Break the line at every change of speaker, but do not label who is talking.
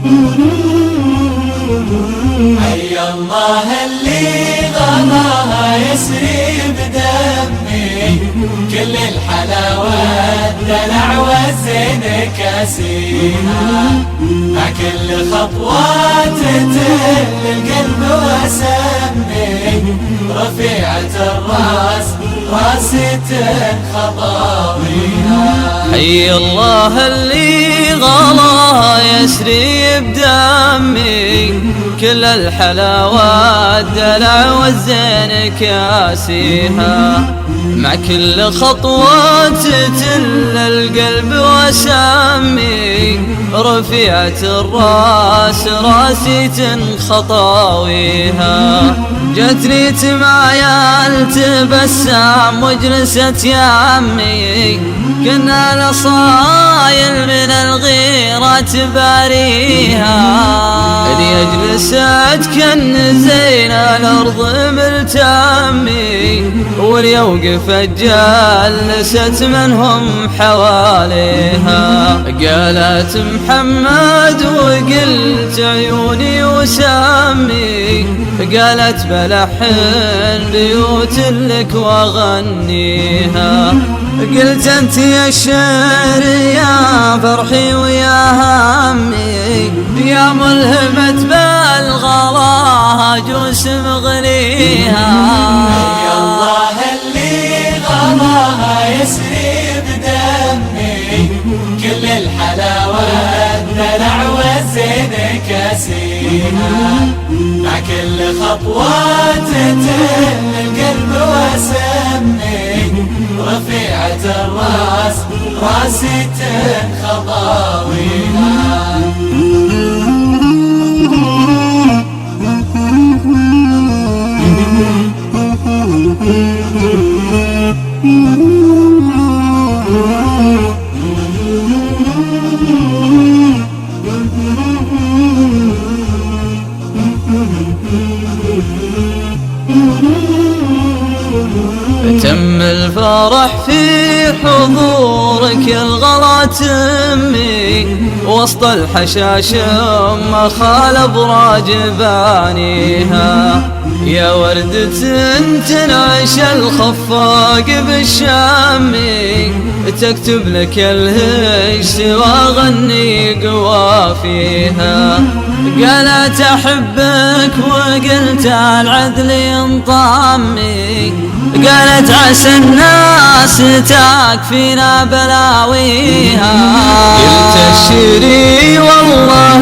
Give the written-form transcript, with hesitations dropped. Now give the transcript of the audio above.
حي الله اللي غلاها يسري بدمي، كل الحلاوة الدلع والزين كاسيها، مع كل خطوة تتل القلب واسمي، رفيعة الراس راسي خطاويها.
حي الله اللي غلاها يسري بدمي، كل الحلاوة الدلع والزين كاسيها، مع كل خطوة تتل القلب وسمي، رفيعة الراس راسي خطاويها. جتني تمايل تبسم وجلست يمي، كنا الأصايل من الغيرة تباريها، ليجلست كن زين الأرض ملتمي، وليوقفت جلست منهم حواليها. قالت محمد وقلت عيوني وسمي، قالت بلحن بيوت لك واغنيها. قلت انت يا الشعر يا فرحي ويا همي، يا ملهمة بالغلاها جوس مغنيها.
حي الله اللي غلاها يسري بدمي، كل الحلاوة الدلع والزين كاسيها، مع كل خطوة تتل القلب واسمي، رفيعة الراس راسي خطاويها.
تم الفرح في حضورك الغلا تمي، وسط الحشاشم ما خال ابراج بانيها، يا وردة تنعش الخفاق بالشامي، تكتب لك الهجس واغني قوافيها. قالت احبك وقلت العدل ينطمي، قالت عسى الناس تكفينا بلاويها. قلت اشري والله